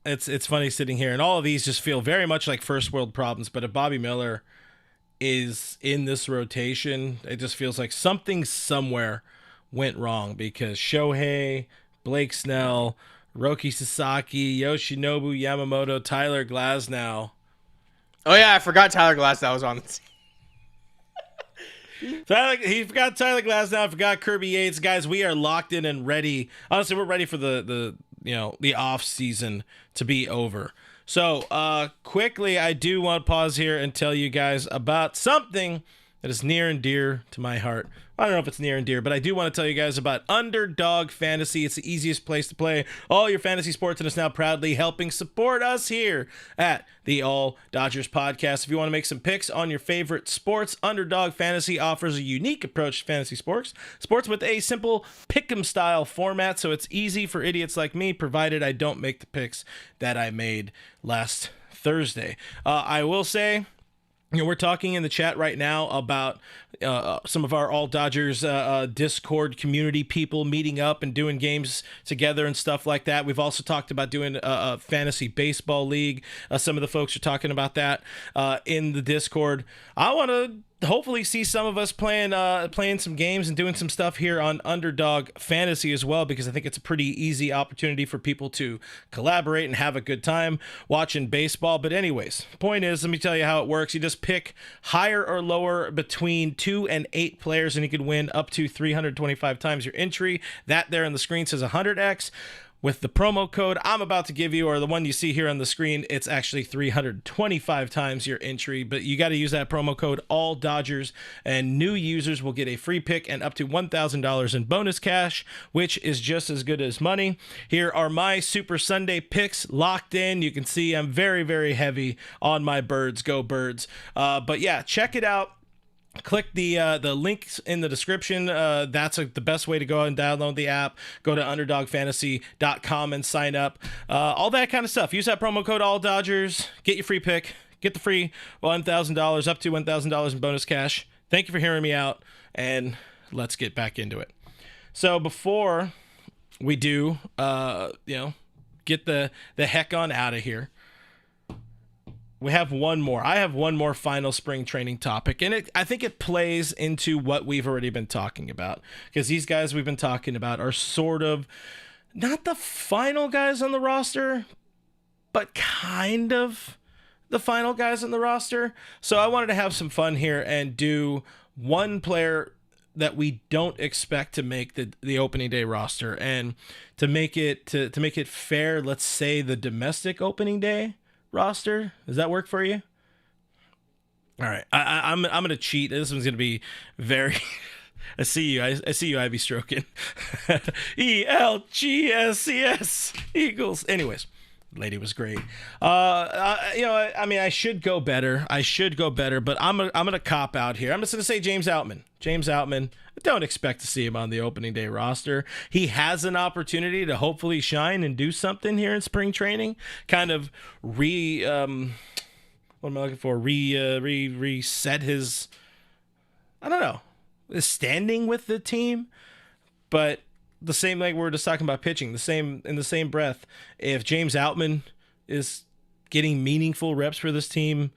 it's funny sitting here, and all of these just feel very much like first world problems. But if Bobby Miller is in this rotation, it just feels like something somewhere went wrong, because Shohei, Blake Snell, Roki Sasaki, Yoshinobu Yamamoto, Tyler Glasnow. Oh yeah, I forgot Tyler Glasnow was on the team. He forgot Tyler Glasnow, forgot Kirby Yates. Guys, we are locked in and ready. Honestly, we're ready for the off season to be over. So, quickly, I do want to pause here and tell you guys about something that is near and dear to my heart. I don't know if it's near and dear, but I do want to tell you guys about Underdog Fantasy. It's the easiest place to play all your fantasy sports, and it's now proudly helping support us here at the All Dodgers Podcast. If you want to make some picks on your favorite sports, Underdog Fantasy offers a unique approach to fantasy sports with a simple pick'em style format, so it's easy for idiots like me, provided I don't make the picks that I made last Thursday. I will say, we're talking in the chat right now about some of our All Dodgers Discord community people meeting up and doing games together and stuff like that. We've also talked about doing a fantasy baseball league. Some of the folks are talking about that in the Discord. I want to hopefully see some of us playing some games and doing some stuff here on Underdog Fantasy as well, because I think it's a pretty easy opportunity for people to collaborate and have a good time watching baseball. But anyways, point is, let me tell you how it works. You just pick higher or lower between 2 and 8 players, and you can win up to 325 times your entry. That there on the screen says 100x. With the promo code I'm about to give you, or the one you see here on the screen, it's actually 325 times your entry, but you got to use that promo code ALLDodgers, and new users will get a free pick and up to $1,000 in bonus cash, which is just as good as money. Here are my Super Sunday picks locked in. You can see I'm very, very heavy on my birds. Go Birds. But yeah, check it out. Click the links in the description. That's the best way to go and download the app. Go to underdogfantasy.com and sign up. All that kind of stuff. Use that promo code ALLDodgers. Get your free pick. Get the free $1,000, up to $1,000 in bonus cash. Thank you for hearing me out, and let's get back into it. So before we do, get the heck on out of here, we have one more. I have one more final spring training topic, and I think it plays into what we've already been talking about, because these guys we've been talking about are sort of not the final guys on the roster, but kind of the final guys on the roster. So I wanted to have some fun here and do one player that we don't expect to make the opening day roster, and to make it to make it fair, let's say the domestic opening day roster. Does that work for you? All right, I'm gonna cheat. This one's gonna be very. I see you, Ivy stroking. ELGSCS Eagles. Anyways, lady was great. I should go better. But I'm gonna cop out here. I'm just gonna say James Outman. I don't expect to see him on the opening day roster. He has an opportunity to hopefully shine and do something here in spring training. Kind of reset his, I don't know, his standing with the team. But the same, like we were just talking about pitching, in the same breath, if James Outman is getting meaningful reps for this team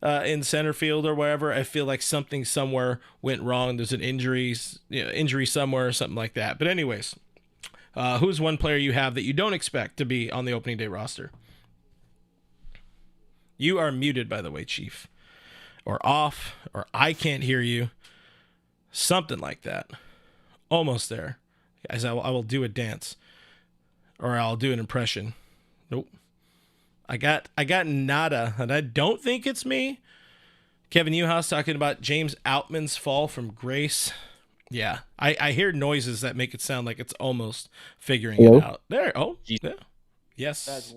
in center field or wherever, I feel like something somewhere went wrong. There's an injury somewhere or something like that. But anyways, who's one player you have that you don't expect to be on the opening day roster? You are muted, by the way, Chief, or off, or I can't hear you. Something like that. Almost there. Guys, I will do a dance, or I'll do an impression. Nope. I got nada, and I don't think it's me. Kevin Newhouse talking about James Outman's fall from grace. Yeah, I hear noises that make it sound like it's almost figuring it out. There. Oh, yeah. Yes.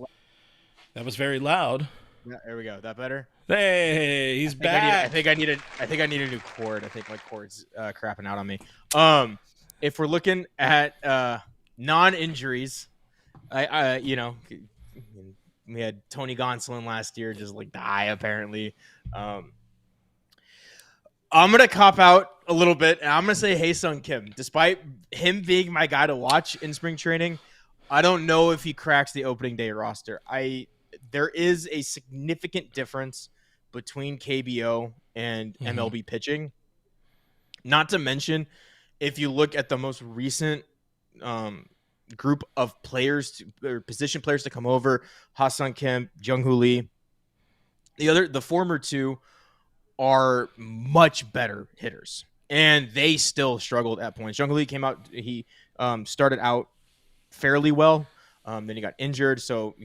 That was very loud. Yeah, there we go. That better? Hey, he's back. I think I need a new cord. I think my cord's crapping out on me. If we're looking at non-injuries, we had Tony Gonsolin last year just like die apparently. I'm gonna cop out a little bit, and I'm gonna say Hyeseong Kim. Despite him being my guy to watch in spring training, I don't know if he cracks the opening day roster. There is a significant difference between KBO and MLB pitching. Not to mention, if you look at the most recent group of players or position players to come over, Hyeseong Kim, Jung-Hoo Lee, the former two are much better hitters, and they still struggled at points. Jung-Hoo Lee came out, he started out fairly well. Then he got injured, so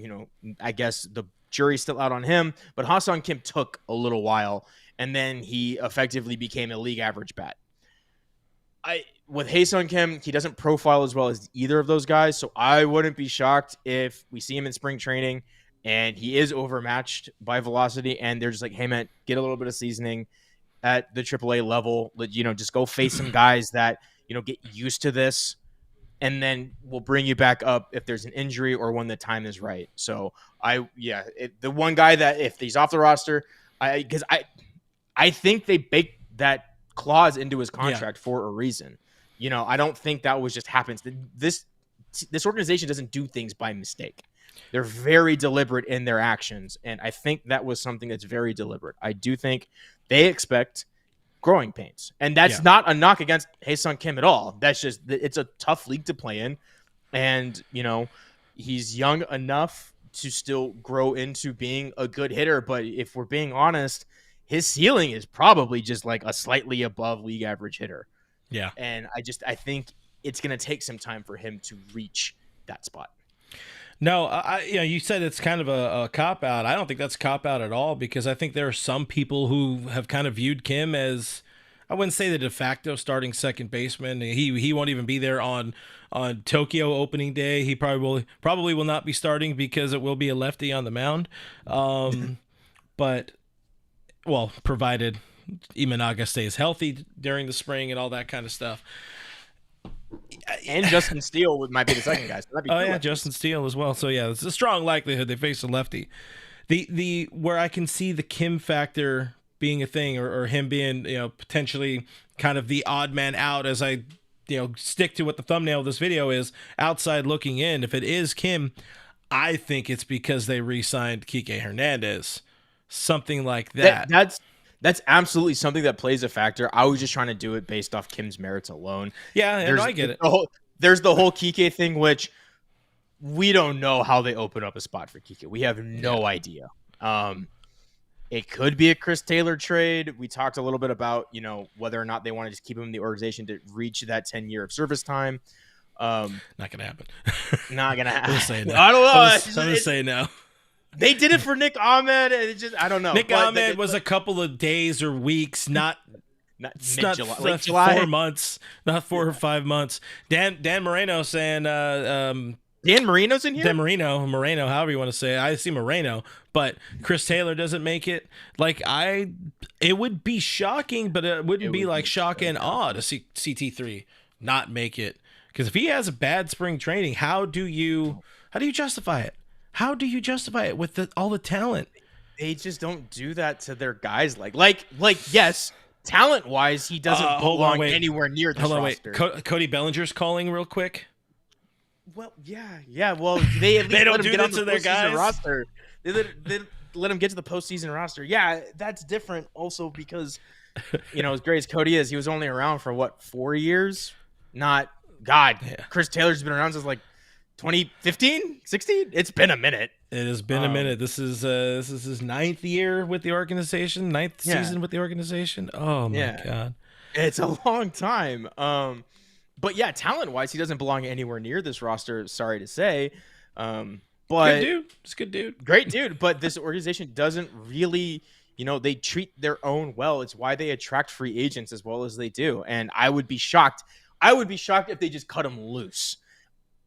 I guess the jury's still out on him. But Hyeseong Kim took a little while, and then he effectively became a league average bat. With Hyeseong Kim, he doesn't profile as well as either of those guys, so I wouldn't be shocked if we see him in spring training and he is overmatched by velocity, and they're just like, hey man, get a little bit of seasoning at the AAA level. Just go face some guys that get used to this. And then we'll bring you back up if there's an injury or when the time is right. So the one guy that if he's off the roster, I think they baked that clause into his contract for a reason. I don't think that was just happens. This organization doesn't do things by mistake. They're very deliberate in their actions, and I think that was something that's very deliberate. I do think they expect growing pains, and that's not a knock against Hyeseong Kim at all. That's just, it's a tough league to play in, and he's young enough to still grow into being a good hitter. But if we're being honest, his ceiling is probably just like a slightly above league average hitter. Yeah, and I think it's going to take some time for him to reach that spot. No, you said it's kind of a cop-out. I don't think that's a cop-out at all, because I think there are some people who have kind of viewed Kim as, I wouldn't say the de facto starting second baseman. He won't even be there on Tokyo opening day. He probably will not be starting because it will be a lefty on the mound. But, well, provided Imanaga stays healthy during the spring and all that kind of stuff. And Justin Steele might be the second guy. So that'd be Justin Steele as well. So yeah, it's a strong likelihood they face a lefty. The where I can see the Kim factor being a thing, or him being potentially kind of the odd man out, as I stick to what the thumbnail of this video is, outside looking in. If it is Kim, I think it's because they re-signed Kike Hernandez something like that. That's absolutely something that plays a factor. I was just trying to do it based off Kim's merits alone. Yeah, and I get it. There's the whole Kike thing, which we don't know how they open up a spot for Kike. We have no idea. It could be a Chris Taylor trade. We talked a little bit about, whether or not they want to just keep him in the organization to reach that 10-year of service time. Not gonna happen. Not gonna happen. I don't know. I'm gonna say no. They did it for Nick Ahmed. I don't know. Nick Ahmed was a couple of days or weeks, not July. 4 months, not 4 or 5 months. Dan Moreno saying, Dan Marino's in here? Dan Moreno, however you want to say it. I see Moreno, but Chris Taylor doesn't make it. It would be shocking, but it wouldn't be like shock and awe to see CT3 not make it. Because if he has a bad spring training, how do you justify it? How do you justify it with all the talent? They just don't do that to their guys. Like yes, talent-wise, he doesn't belong anywhere near this roster. Cody Bellinger's calling real quick. Well, yeah. Well, they at least they don't let him do get on that to the their guys roster. They let him get to the postseason roster. Yeah, that's different. Also, because as great as Cody is, he was only around for 4 years. Chris Taylor's been around since 2015, 16. It's been a minute. It has been a minute. This is his 9th year with the organization, 9th season with the organization. Oh my God, it's a long time. But yeah, talent-wise, he doesn't belong anywhere near this roster. Sorry to say, but good dude. It's a good dude, great dude. But this organization doesn't really, they treat their own well. It's why they attract free agents as well as they do. And I would be shocked. If they just cut him loose.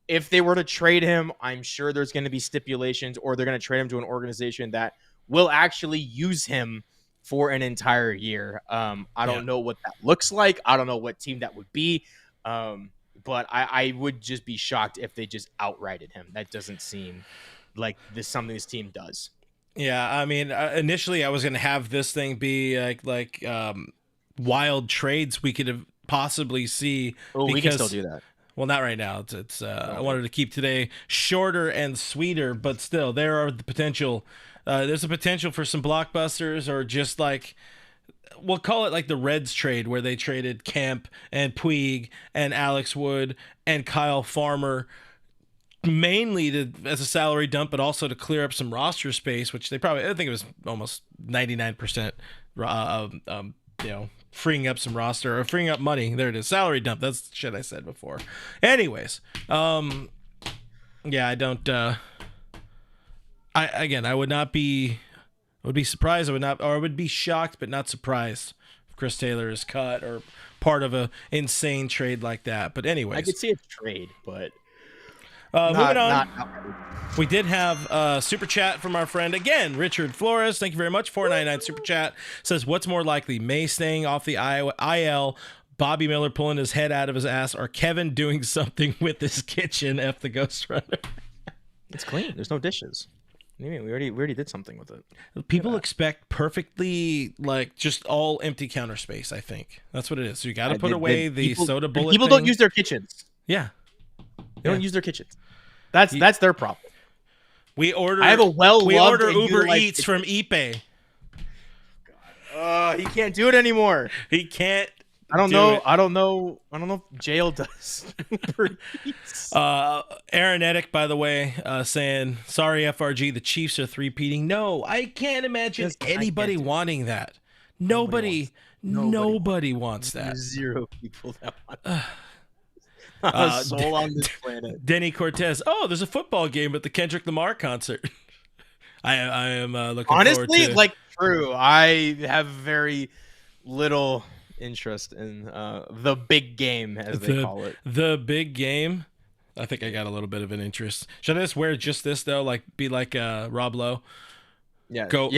If they were to trade him, I'm sure there's going to be stipulations, or they're going to trade him to an organization that will actually use him for an entire year. I don't know what that looks like. I don't know what team that would be. But I would just be shocked if they just outrighted him. That doesn't seem like something this team does. Yeah, I mean, initially I was going to have this thing be like wild trades we could have possibly see. Oh, we can still do that. Well, not right now. It's I wanted to keep today shorter and sweeter, but still, there are the potential. There's a potential for some blockbusters, or just we'll call it like the Reds trade, where they traded Kemp and Puig and Alex Wood and Kyle Farmer, mainly as a salary dump, but also to clear up some roster space, which I think it was almost 99%. Freeing up some roster, or freeing up money. There it is. Salary dump. That's shit I said before. Anyways, I don't. I would not be. I would be surprised. I would be shocked, but not surprised if Chris Taylor is cut or part of a insane trade like that. But anyways, I could see a trade, but. Moving on, we did have a super chat from our friend again, Richard Flores. Thank you very much. $4.99 super chat says, "What's more likely, May staying off the IL, Bobby Miller pulling his head out of his ass, or Kevin doing something with his kitchen?" F the Ghost Runner. It's clean. There's no dishes. What do you mean? We already did something with it. People expect perfectly just all empty counter space. I think that's what it is. So you got to put away the soda bullet. People don't use their kitchens. Yeah. They don't use their kitchens. That's their problem. We order Uber Eats from Ippei. He can't do it anymore. He can't. I don't know if jail does. Aaron Edick, by the way, saying, "Sorry, FRG, the Chiefs are three-peating." No, I can't imagine anybody wanting that. Nobody wants that. Zero people that want that. Not a soul on this planet. Denny Cortez. Oh, there's a football game at the Kendrick Lamar concert. I am looking forward to. Honestly, true. I have very little interest in the big game, as they call it. The big game. I think I got a little bit of an interest. Should I just wear just this though? Be like Rob Lowe? Yeah. Go.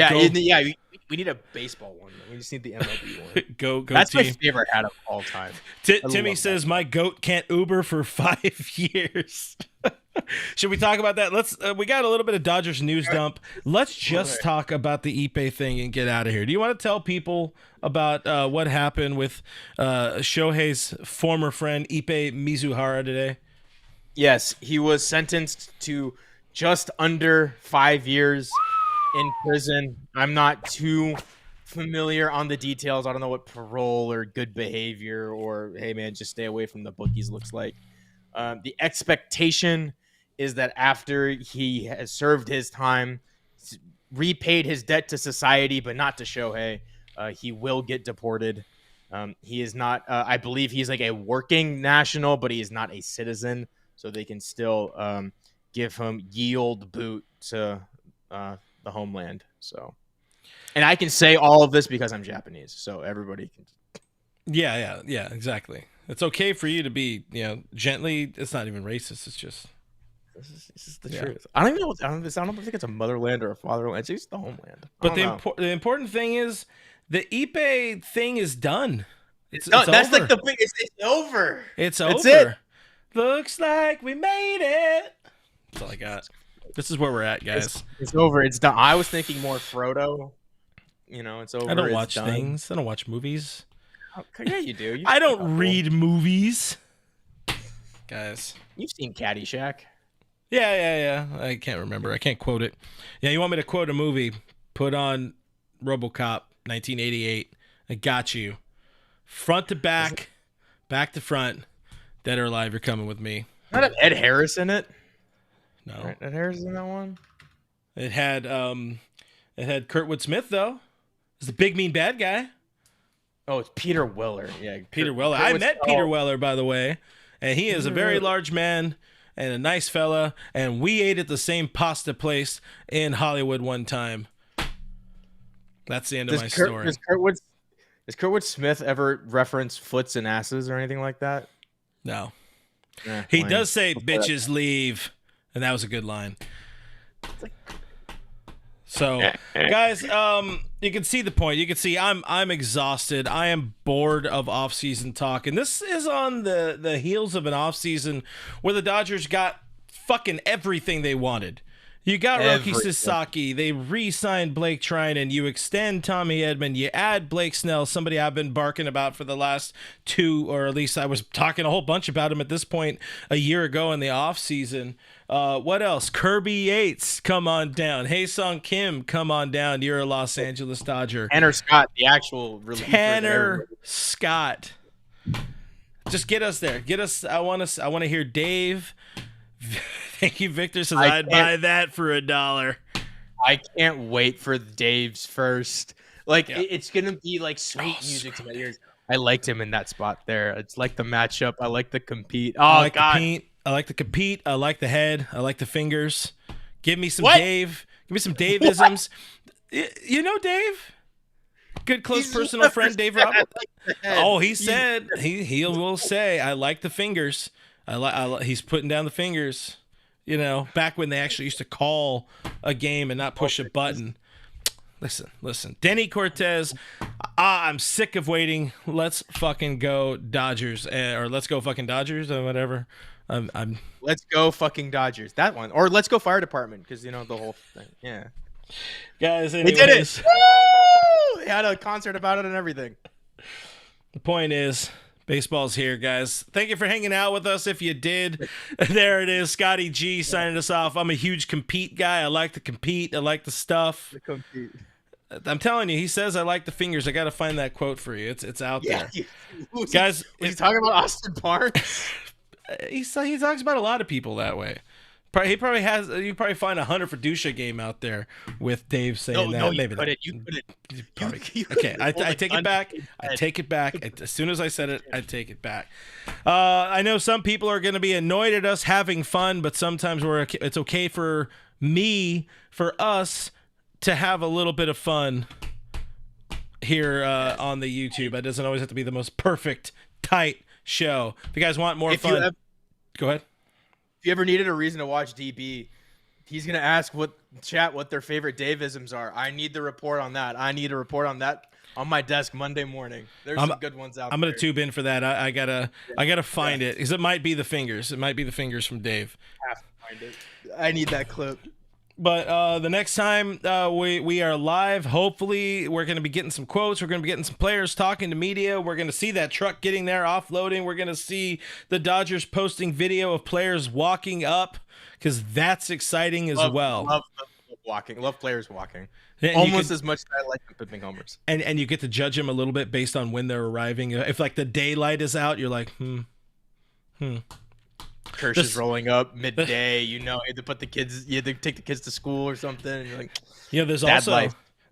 We need a baseball one. We just need the MLB one. Go. That's team. My favorite hat of all time. Timmy says my goat can't Uber for 5 years. Should we talk about that? Let's. We got a little bit of Dodgers news dump. Let's just talk about the Ippei thing and get out of here. Do you want to tell people about what happened with Shohei's former friend Ippei Mizuhara today? Yes, he was sentenced to just under 5 years in prison. I'm not too familiar on the details. I don't know what parole or good behavior or, hey, man, just stay away from the bookies looks like. The expectation is that after he has served his time, repaid his debt to society, but not to Shohei, he will get deported. He is not, I believe he's like a working national, but he is not a citizen. So they can still give him yield boot to the homeland. So, and I can say all of this because I'm Japanese. So everybody can. Yeah, exactly. It's okay for you to be, gently. It's not even racist. It's just. This is the truth. I don't even know. I don't think it's a motherland or a fatherland. It's just the homeland. But the important thing is the Ippei thing is done. It's that's over. like the biggest. It's over. It's That's over. it. Looks like we made it. That's all I got. This is where we're at, guys. It's over. It's done. I was thinking more Frodo. It's over. I don't watch things. I don't watch movies. Oh, yeah, you do. I don't read movies. Guys. You've seen Caddyshack. Yeah. I can't remember. I can't quote it. Yeah, you want me to quote a movie? Put on RoboCop 1988. I got you. Front to back, back to front. Dead or alive, you're coming with me. Not have Ed Harris in it. No. Right, Ed Harris in that one. It had Kurtwood Smith though. It's the big mean bad guy. Oh, it's Peter Weller. Yeah, Peter Weller. I met Peter Weller, by the way, and he is a very large man and a nice fella. And we ate at the same pasta place in Hollywood one time. That's the end of my story. Does Kurtwood Smith ever reference foots and asses or anything like that? No. He does say "bitches leave," and that was a good line. So, guys, you can see the point. You can see I'm exhausted. I am bored of off-season talk, and this is on the heels of an off-season where the Dodgers got fucking everything they wanted. You got Roki Sasaki. They re-signed Blake Trinan. You extend Tommy Edman. You add Blake Snell, somebody I've been barking about for the last two, or at least I was talking a whole bunch about him at this point a year ago in the offseason. What else? Kirby Yates, come on down. Hyeseong Kim, come on down. You're a Los Angeles Dodger. Tanner Scott, the actual reliever. Tanner Scott. Just get us there. Get us. I want to hear Dave. Thank you, Victor. Says I'd buy that for $1. I can't wait for Dave's first. It's gonna be like sweet music to my ears. I liked him in that spot there. It's like the matchup. I like the compete. Oh, I like God. I like the compete. I like the head. I like the fingers. Give me some Dave. Give me some Dave-isms. You know Dave? Good close personal friend, Dave Roberts. He said he will say I like the fingers. He's putting down the fingers. Back when they actually used to call a game and not push a button. Listen. Denny Cortez, I'm sick of waiting. Let's fucking go Dodgers, or let's go fucking Dodgers, or whatever. Let's go fucking Dodgers. That one, or let's go Fire Department, because the whole thing. Yeah, guys, anyways, we did it. Woo! They had a concert about it and everything. The point is, baseball's here, guys. Thank you for hanging out with us. If you did, there it is. Scotty G signing us off. I'm a huge compete guy. I like to compete. I like the stuff. I'm telling you, he says I like the fingers. I got to find that quote for you. It's out there, guys. He's talking about Austin Barnes. He talks about a lot of people that way. He probably has. You probably find a Hunter Fedusha game out there with Dave saying that. No, maybe you couldn't. Okay, I take it back. I take it back. As soon as I said it, I take it back. I know some people are going to be annoyed at us having fun, but sometimes it's okay for us to have a little bit of fun here on the YouTube. It doesn't always have to be the most perfect, tight show. If you guys want more fun, go ahead. If you ever needed a reason to watch DB, he's gonna ask what their favorite Davisms are. I need the report on that. I need a report on that on my desk Monday morning. There's some good ones out there. I'm gonna tube in for that. I gotta find it, because it might be the fingers. It might be the fingers from Dave. I have to find it. I need that clip. But the next time we are live, hopefully we're going to be getting some quotes. We're going to be getting some players talking to media. We're going to see that truck getting there, offloading. We're going to see the Dodgers posting video of players walking up, because that's exciting as well. Love the walking. Love players walking. And almost as much as I like them pimping homers. And you get to judge them a little bit based on when they're arriving. If like the daylight is out, you're like, Kirsch is rolling up midday. You had to put the kids. You had to take the kids to school or something. And you're like,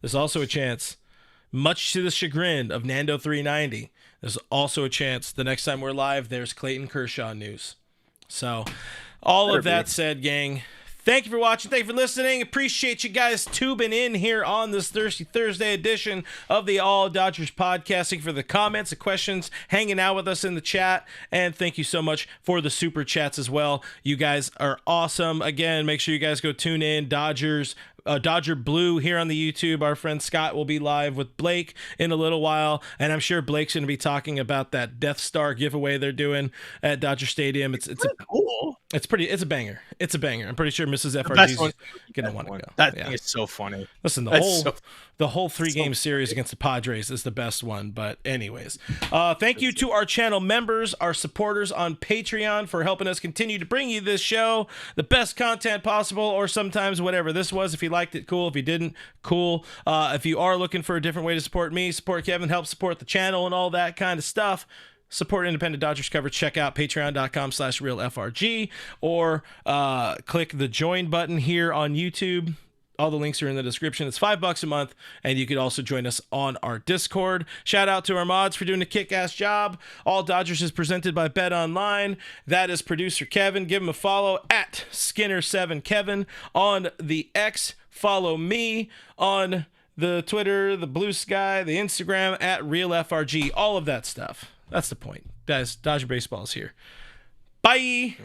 there's also a chance, much to the chagrin of Nando 390. There's also a chance the next time we're live, there's Clayton Kershaw news. So, all of that said, gang, thank you for watching. Thank you for listening. Appreciate you guys tubing in here on this Thirsty Thursday edition of the All Dodgers podcast. Thank you for the comments, the questions, hanging out with us in the chat. And thank you so much for the super chats as well. You guys are awesome. Again, make sure you guys go tune in. Dodger Blue here on the YouTube. Our friend Scott will be live with Blake in a little while, and I'm sure Blake's going to be talking about that Death Star giveaway they're doing at Dodger Stadium. It's cool. It's a banger. It's a banger. I'm pretty sure Mrs. FRG is going to want to go. That thing is so funny. Listen, the whole 3-game series against the Padres is the best one. But anyways, thank you to our channel members, our supporters on Patreon for helping us continue to bring you this show, the best content possible, or sometimes whatever this was. If you liked it, cool. If you didn't, cool. If you are looking for a different way to support me, support Kevin, help support the channel and all that kind of stuff, support independent Dodgers coverage, check out patreon.com/realfrg or click the join button here on YouTube. All the links are in the description. It's $5 a month, and you could also join us on our Discord. Shout out to our mods for doing a kick-ass job. All Dodgers is presented by Bet Online. That is producer Kevin. Give him a follow at Skinner7Kevin on the X. Follow me on the Twitter, the Blue Sky, the Instagram at RealFRG. All of that stuff. That's the point. Guys, Dodger Baseball is here. Bye.